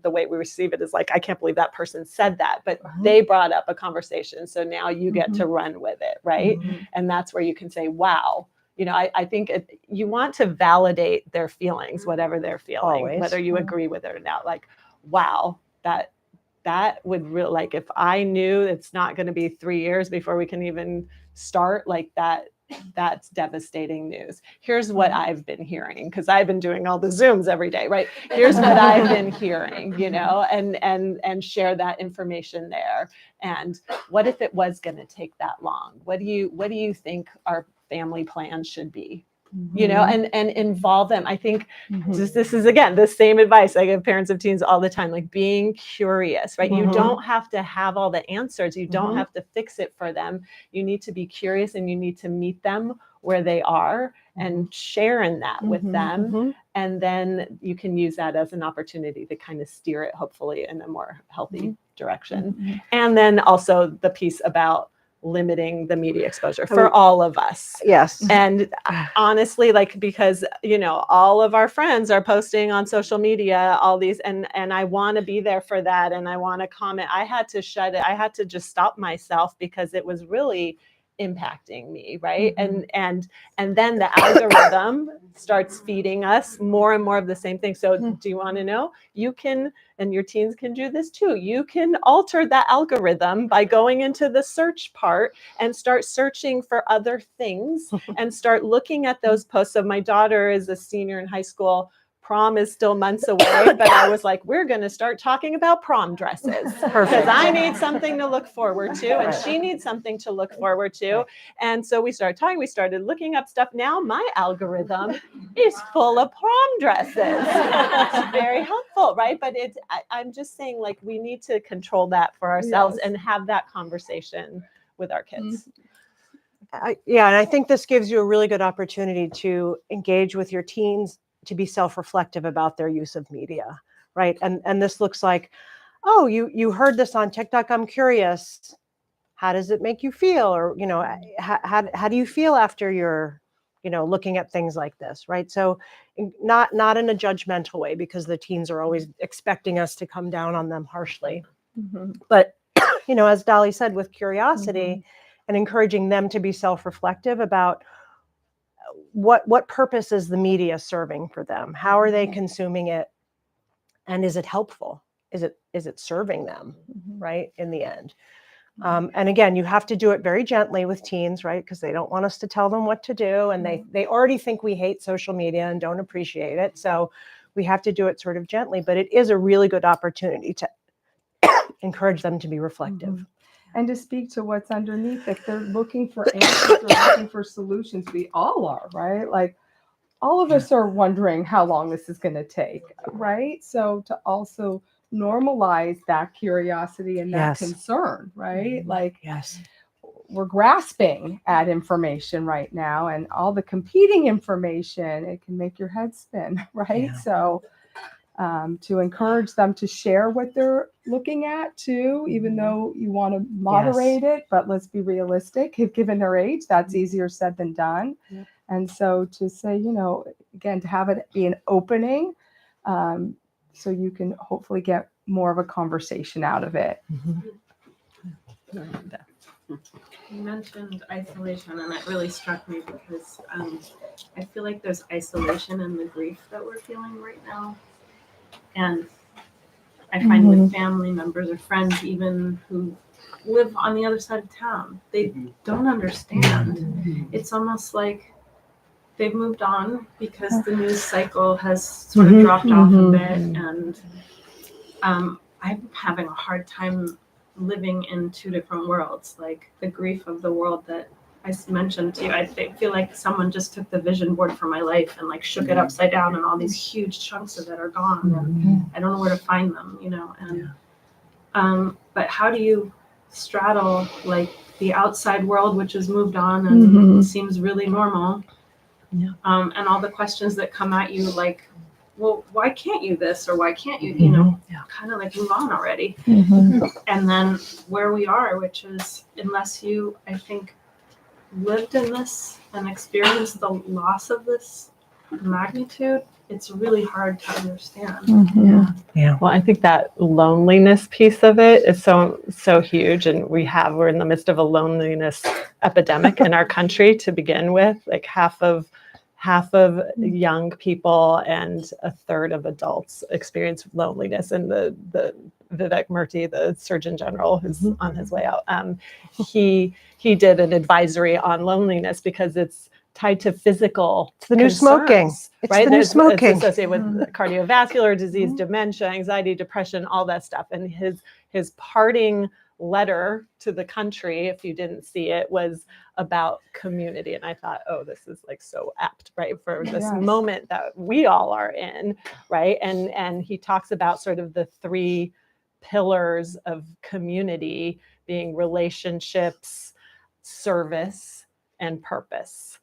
the way we receive it is like, I can't believe that person said that, but they brought up a conversation. So now you get to run with it, right? And that's where you can say, wow. I think you want to validate their feelings, whatever they're feeling, whether you agree with it or not. Like, wow, that would really, like, if I knew it's not going to be 3 years before we can even start, like that's devastating news. Here's what I've been hearing, because I've been doing all the Zooms every day, right? Here's what I've been hearing, and share that information there. And what if it was going to take that long? What do you think our family plan should be? And involve them. I think this is, again, the same advice I give parents of teens all the time, like being curious, right? You don't have to have all the answers. You don't have to fix it for them. You need to be curious, and you need to meet them where they are and share in that with them. And then you can use that as an opportunity to kind of steer it, hopefully, in a more healthy direction. And then also the piece about limiting the media exposure for all of us. Yes. And honestly, like, because, all of our friends are posting on social media, all these, and I want to be there for that. And I want to comment. I had to shut it. I had to just stop myself because it was really impacting me. Right. And then the algorithm starts feeding us more and more of the same thing. So do you want to know? You can, and your teens can do this too. You can alter that algorithm by going into the search part and start searching for other things and start looking at those posts. So my daughter is a senior in high school. Prom is still months away, but I was like, we're going to start talking about prom dresses because I need something to look forward to, and she needs something to look forward to. And so we started talking, we started looking up stuff. Now my algorithm is full of prom dresses. It's very helpful, right? But I'm just saying, like, we need to control that for ourselves and have that conversation with our kids. And I think this gives you a really good opportunity to engage with your teens, to be self-reflective about their use of media, right? And this looks like, oh, you heard this on TikTok. I'm curious. How does it make you feel? Or, how do you feel after you're, looking at things like this, right? So not in a judgmental way, because the teens are always expecting us to come down on them harshly. But, as Dolly said, with curiosity and encouraging them to be self-reflective about what purpose is the media serving for them? How are they consuming it? And is it helpful? Is it serving them, right, in the end? And again, you have to do it very gently with teens, right? Because they don't want us to tell them what to do. And they already think we hate social media and don't appreciate it. So we have to do it sort of gently. But it is a really good opportunity to encourage them to be reflective. And to speak to what's underneath. If they're looking for answers or looking for solutions, we all are, right? Like, all of us are wondering how long this is going to take, right? So to also normalize that curiosity and that concern, right? Like, we're grasping at information right now, and all the competing information, it can make your head spin, right? Yeah. So to encourage them to share what they're looking at too, even though you want to moderate it, but let's be realistic. Given their age, that's easier said than done. Yep. And so to say, again, to have it be an opening, so you can hopefully get more of a conversation out of it. You mentioned isolation, and it really struck me because I feel like there's isolation in the grief that we're feeling right now. And I find with family members or friends, even who live on the other side of town, they don't understand. It's almost like they've moved on because the news cycle has sort of dropped off a bit. And I'm having a hard time living in two different worlds, like the grief of the world that I mentioned to you. I feel like someone just took the vision board for my life and like shook it upside down, and all these huge chunks of it are gone, and I don't know where to find them, and but how do you straddle like the outside world, which has moved on and seems really normal, and all the questions that come at you, like, well, why can't you this, or why can't you, kind of like move on already. And then where we are, which is, unless you, I think, lived in this and experienced the loss of this magnitude, it's really hard to understand. Yeah. Well, I think that loneliness piece of it is so huge, and we're in the midst of a loneliness epidemic in our country to begin with. Like half of young people and a third of adults experience loneliness. And the Vivek Murthy, the Surgeon General, who's on his way out, he did an advisory on loneliness because it's tied to physical It's the new concerns, smoking. It's right? the new It's smoking. associated with cardiovascular disease, dementia, anxiety, depression, all that stuff. And his parting letter to the country, if you didn't see it, was about community. And I thought, oh, this is like so apt, right, for this moment that we all are in, right? And he talks about sort of the three pillars of community being relationships, service, and purpose.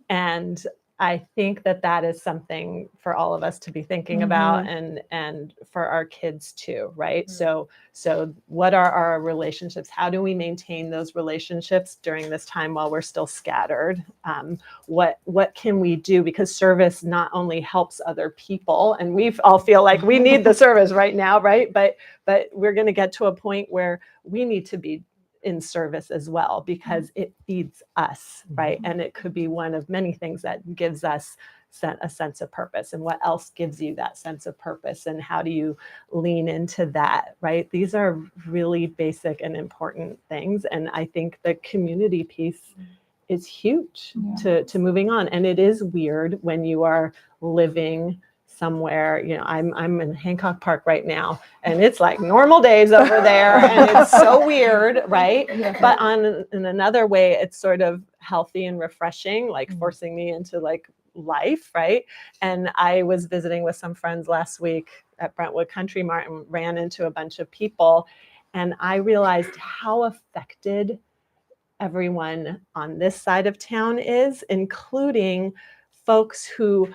And I think that is something for all of us to be thinking about, and for our kids too, right? So what are our relationships? How do we maintain those relationships during this time while we're still scattered? What can we do? Because service not only helps other people, and we all feel like we need the service right now, right? But we're going to get to a point where we need to be in service as well, because it feeds us, right? And it could be one of many things that gives us a sense of purpose. And what else gives you that sense of purpose, and how do you lean into that, right? These are really basic and important things. And I think the community piece is huge to moving on. And it is weird when you are living somewhere, I'm in Hancock Park right now, and it's like normal days over there, and it's so weird, right? But in another way, it's sort of healthy and refreshing, like forcing me into like life, right? And I was visiting with some friends last week at Brentwood Country Mart and ran into a bunch of people, and I realized how affected everyone on this side of town is, including folks who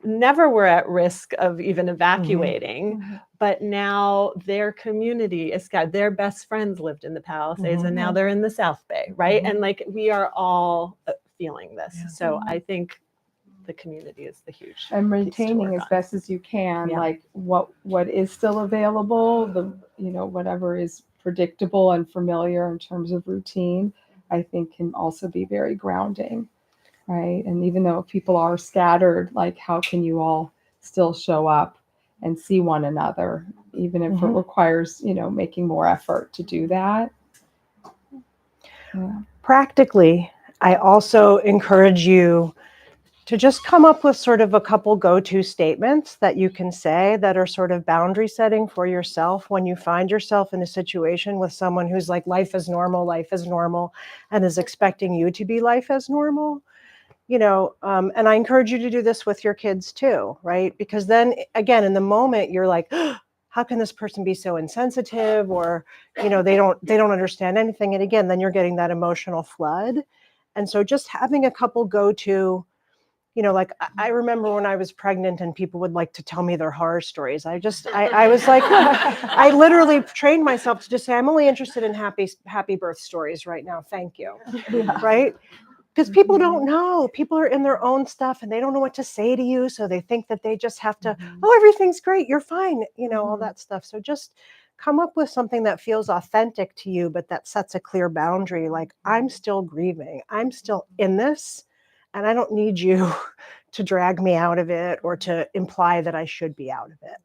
never were at risk of even evacuating, but now their community is scattered. Their best friends lived in the Palisades, and now they're in the South Bay, right? And like, we are all feeling this. So I think the community is the huge And maintaining as best as you can, like what is still available, whatever is predictable and familiar in terms of routine, I think can also be very grounding. Right. And even though people are scattered, like, how can you all still show up and see one another, even if it requires, making more effort to do that? Practically, I also encourage you to just come up with sort of a couple go-to statements that you can say that are sort of boundary setting for yourself when you find yourself in a situation with someone who's like, life is normal, and is expecting you to be life as normal. And I encourage you to do this with your kids too, right? Because then again, in the moment, you're like, how can this person be so insensitive, or, they don't understand anything. And again, then you're getting that emotional flood. And so just having a couple go to, like I remember when I was pregnant and people would like to tell me their horror stories. I was like, I literally trained myself to just say, I'm only interested in happy birth stories right now. Thank you. Right? Because people don't know. People are in their own stuff and they don't know what to say to you. So they think that they just have to, oh, everything's great. You're fine. All that stuff. So just come up with something that feels authentic to you, but that sets a clear boundary. Like, I'm still grieving. I'm still in this. And I don't need you to drag me out of it or to imply that I should be out of it.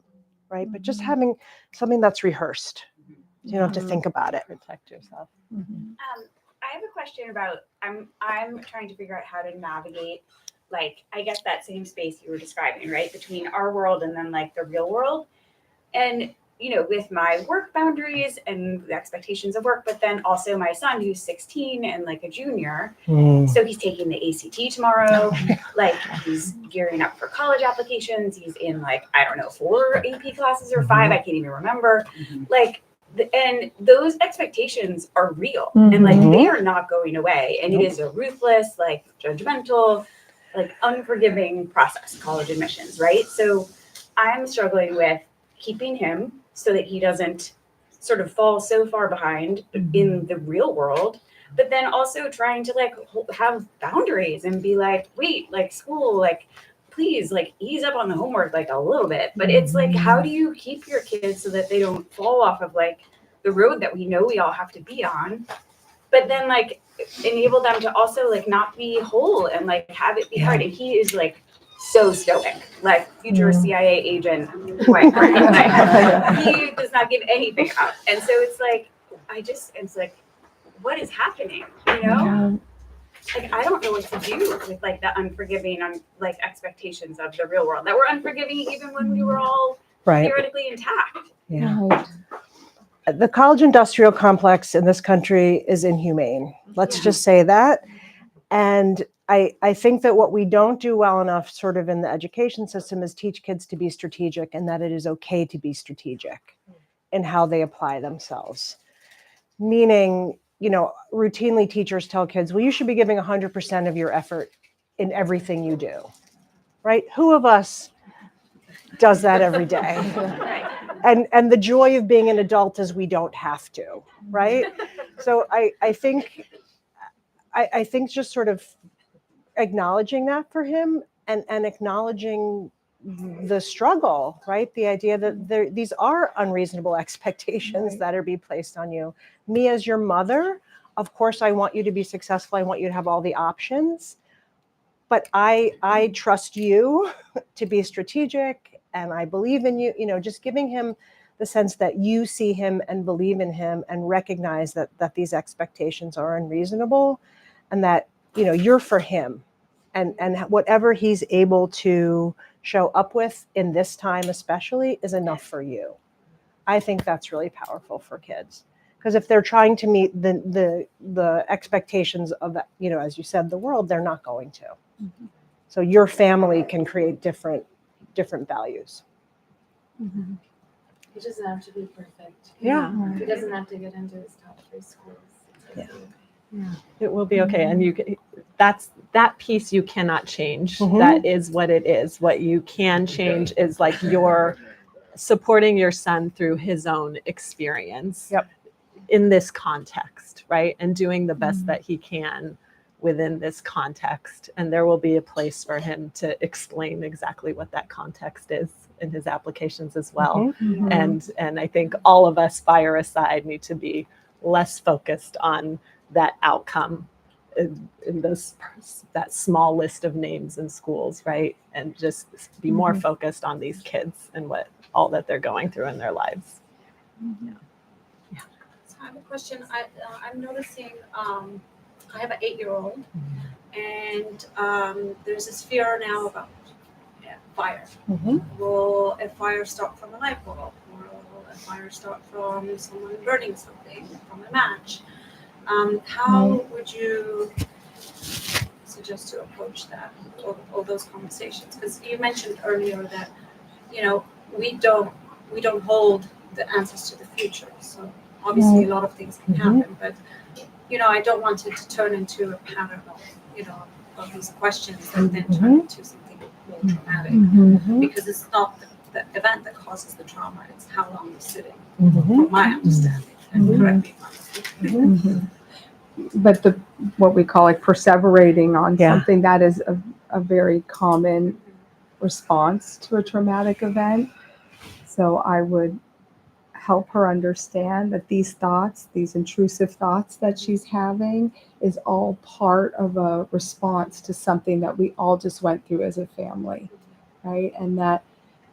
Right. But just having something that's rehearsed. You don't have to think about it. Protect yourself. I have a question about, I'm trying to figure out how to navigate, like, I guess that same space you were describing, right? Between our world and then like the real world. And, with my work boundaries and the expectations of work, but then also my son who's 16 and like a junior. So he's taking the ACT tomorrow. Like, he's gearing up for college applications. He's in like, I don't know, 4 AP classes or 5. I can't even remember. Like, and those expectations are real and like they are not going away. And it is a ruthless, like judgmental, like unforgiving process, college admissions, right? So I'm struggling with keeping him so that he doesn't sort of fall so far behind in the real world, but then also trying to like have boundaries and be like, wait, like school, like please, like ease up on the homework like a little bit. But it's like, how do you keep your kids so that they don't fall off of like the road that we know we all have to be on, but then like enable them to also like not be whole and like have it be hard. And he is like so stoic, like future CIA agent. Like, he does not give anything up. And so it's like, it's like, what is happening? Like, I don't know what to do with like the unforgiving like expectations of the real world that were unforgiving even when we were all theoretically intact. The college industrial complex in this country is inhumane. Let's just say that. And I think that what we don't do well enough sort of in the education system is teach kids to be strategic, and that it is okay to be strategic in how they apply themselves. Meaning, routinely teachers tell kids, well, you should be giving 100% of your effort in everything you do, right? Who of us does that every day? And the joy of being an adult is we don't have to, right? So I think just sort of acknowledging that for him and acknowledging the struggle, right? The idea that these are unreasonable expectations that are being placed on you. Me as your mother, of course, I want you to be successful. I want you to have all the options, but I trust you to be strategic, and I believe in you. Just giving him the sense that you see him and believe in him and recognize that these expectations are unreasonable, and that you're for him, and whatever he's able to show up with in this time especially is enough for you. I think that's really powerful for kids, because if they're trying to meet the expectations of, as you said, the world, they're not going to. So your family can create different values. He doesn't have to be perfect. Yeah. He doesn't have to get into his top 3 schools. It will be okay. And that piece you cannot change. That is what it is. What you can change is like you're supporting your son through his own experience in this context, right? And doing the best that he can within this context. And there will be a place for him to explain exactly what that context is in his applications as well. And I think all of us, fire aside, need to be less focused on that outcome in that small list of names and schools, right? And just be more focused on these kids and all that they're going through in their lives. So I have a question. I'm noticing I have an 8-year-old, and there's this fear now about fire. Will a fire start from a light bulb? Or will a fire start from someone burning something, from a match? How would you suggest to approach that, all those conversations? Because you mentioned earlier that, we don't we don't hold the answers to the future. So obviously a lot of things can happen, but I don't want it to turn into a pattern of these questions and then turn into something more traumatic. Because it's not the event that causes the trauma, it's how long you're sitting, from my understanding. And correct me if I'm wrong. But what we call like perseverating on something that is a very common response to a traumatic event. So I would help her understand that these thoughts, these intrusive thoughts that she's having, is all part of a response to something that we all just went through as a family, right? And that,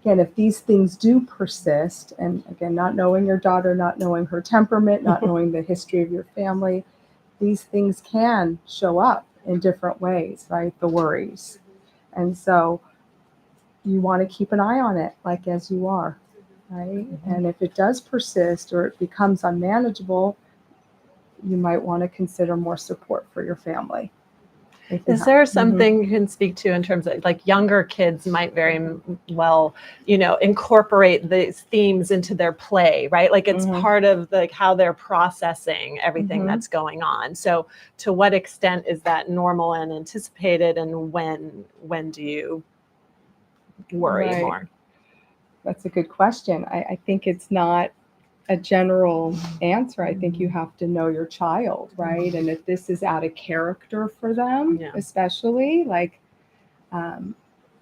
again, if these things do persist, and again, not knowing your daughter, not knowing her temperament, not knowing the history of your family, these things can show up in different ways, right? The worries. And so you want to keep an eye on it, like as you are, right? And if it does persist or it becomes unmanageable, you might want to consider more support for your family. Is there something you can speak to in terms of like younger kids might very well, incorporate these themes into their play, right? Like it's part of how they're processing everything that's going on. So to what extent is that normal and anticipated, and when do you worry more? That's a good question. I think it's not a general answer. I think you have to know your child, right? And if this is out of character for them, especially like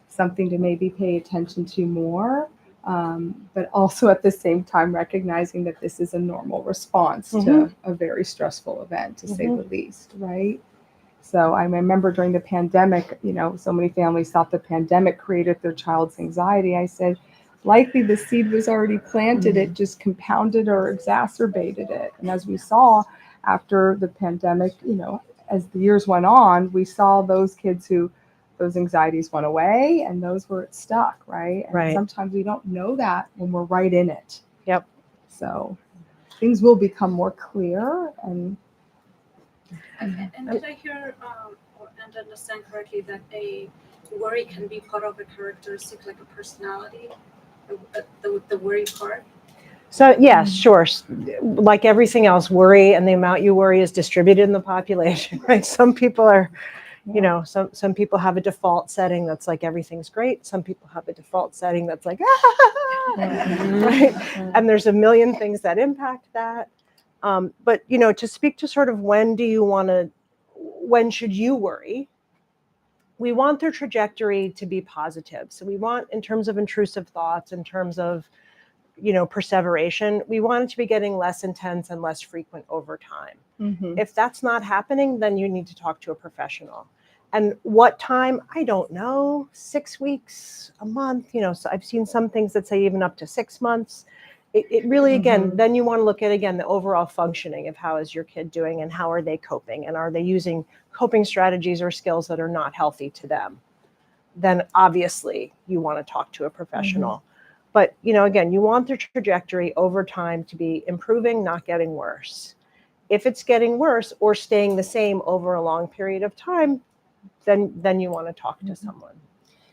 something to maybe pay attention to more, but also at the same time recognizing that this is a normal response to a very stressful event, to say the least, right? So I remember during the pandemic, so many families thought the pandemic created their child's anxiety. I said, likely the seed was already planted, it just compounded or exacerbated it. And as we saw after the pandemic, as the years went on, we saw those kids who those anxieties went away and those where it stuck, right? And sometimes we don't know that when we're right in it. Yep. So things will become more clear. And did I hear and understand correctly that a worry can be part of a characteristic, like a personality? The worry part? So yeah, sure. Like everything else, worry and the amount you worry is distributed in the population, right? Some people are, some people have a default setting that's like everything's great. Some people have a default setting that's like, right? And there's a million things that impact that. But to speak to sort of when should you worry? We want their trajectory to be positive. So we want, in terms of intrusive thoughts, in terms of, perseveration, we want it to be getting less intense and less frequent over time. If that's not happening, then you need to talk to a professional. And what time? I don't know, 6 weeks, a month, so I've seen some things that say even up to 6 months. It really, again, then you want to look at, again, the overall functioning of how is your kid doing and how are they coping, and are they using coping strategies or skills that are not healthy to them. Then obviously you want to talk to a professional. But, again, you want their trajectory over time to be improving, not getting worse. If it's getting worse or staying the same over a long period of time, then you want to talk to someone.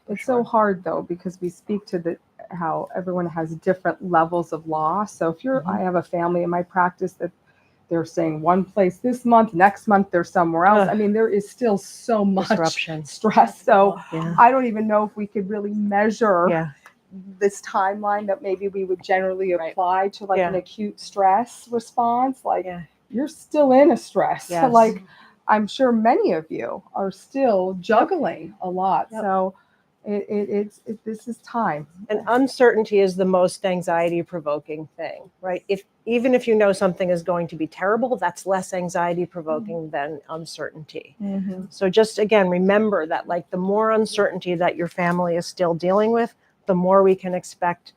It's so hard though, because we speak to how everyone has different levels of loss. So if I have a family in my practice that they're saying one place this month, next month they're somewhere else. I mean, there is still so much disruption, stress. So I don't even know if we could really measure this timeline that maybe we would generally apply to like an acute stress response. Like you're still in a stress. So like I'm sure many of you are still juggling a lot. So this is time. And uncertainty is the most anxiety provoking thing, right? Even if you know something is going to be terrible, that's less anxiety provoking than uncertainty. So just again, remember that like the more uncertainty that your family is still dealing with, the more we can expect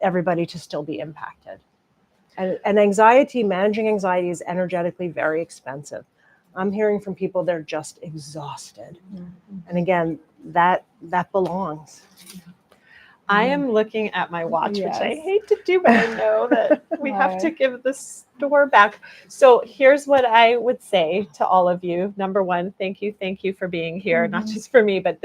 everybody to still be impacted. And managing anxiety is energetically very expensive. I'm hearing from people they're just exhausted. And again, that belongs. I am looking at my watch, which I hate to do, but I know that we have to give the store back. So here's what I would say to all of you. Number one, thank you for being here, not just for me, but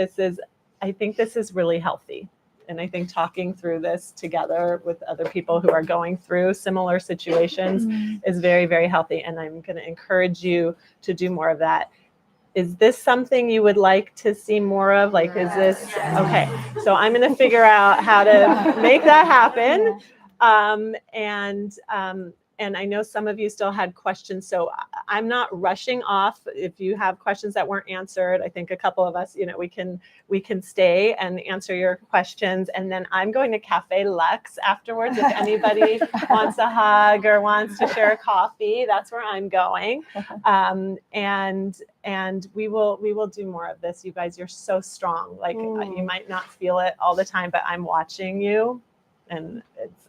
I think this is really healthy. And I think talking through this together with other people who are going through similar situations is very, very healthy. And I'm going to encourage you to do more of that. Is this something you would like to see more of? Like, is this, okay. So I'm going to figure out how to make that happen. And I know some of you still had questions, so I'm not rushing off. If you have questions that weren't answered, I think a couple of us, we can stay and answer your questions. And then I'm going to Cafe Lux afterwards. If anybody wants a hug or wants to share a coffee, that's where I'm going. And we will do more of this. You guys, you're so strong. Like you might not feel it all the time, but I'm watching you. And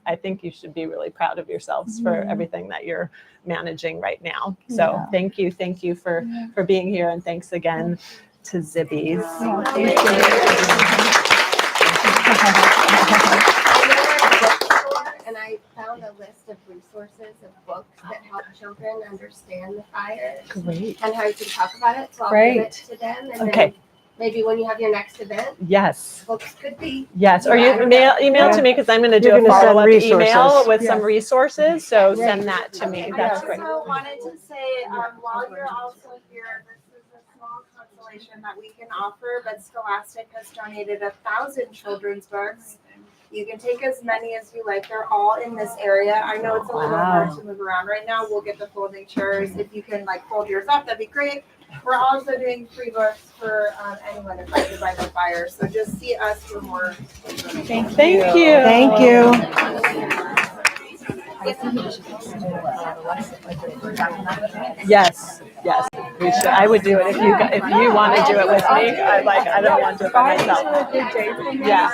I think you should be really proud of yourselves for everything that you're managing right now. So thank you for being here, and thanks again to Zibbies. And I found a list of resources of books that help children understand the fire. Great. And how you can talk about it. So I'll give it to them. And then maybe when you have your next event, Yes. books could be. Yes, or you email to me, because I'm going to do a follow-up email with some resources. So send that to me. That's great. I also wanted to say, while you're also here, this is a small consolation that we can offer, but Scholastic has donated 1,000 children's books. You can take as many as you like. They're all in this area. I know it's a little hard to move around right now. We'll get the folding chairs. If you can fold yours up, that'd be great. We're also doing free books for anyone affected by the fire. So just see us for more information. Thank you. Thank you. Yes. We should. I would do it if you want to do it with me. I don't want to do it by myself. Yeah.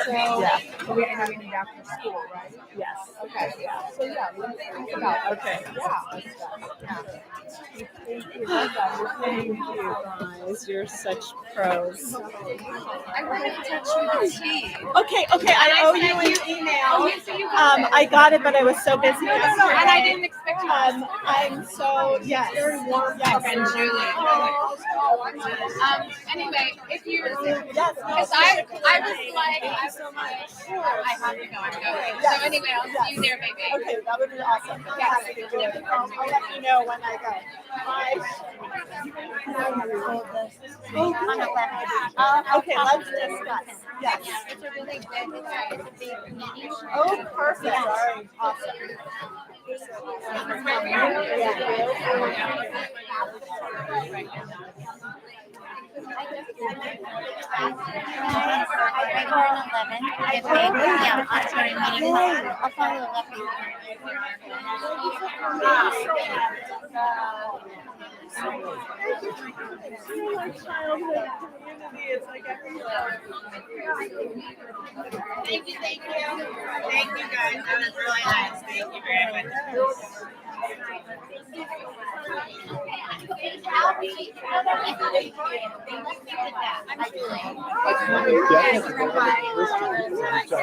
So we have anything after school, right? Yes. Okay. Yeah. So yeah, let's think about it. Okay. Thank you guys. You're such pros. I wanted to touch you with tea. Okay. I owe you an email. I got it, but I was so busy yesterday. And I didn't expect you. I'm so very warm. Yes. And Julie. Anyway, if you, because I was like, I have to go. I'm going. So anyway, I'll see you there, baby. Okay, that would be awesome. Yes. I'll let you know when I go. Bye. Okay, let's discuss. Yes. It's a really good, it's a big meeting. Oh, perfect. Sorry. Awesome. Thank you guys. That was really nice. Thank you very much. Yeah.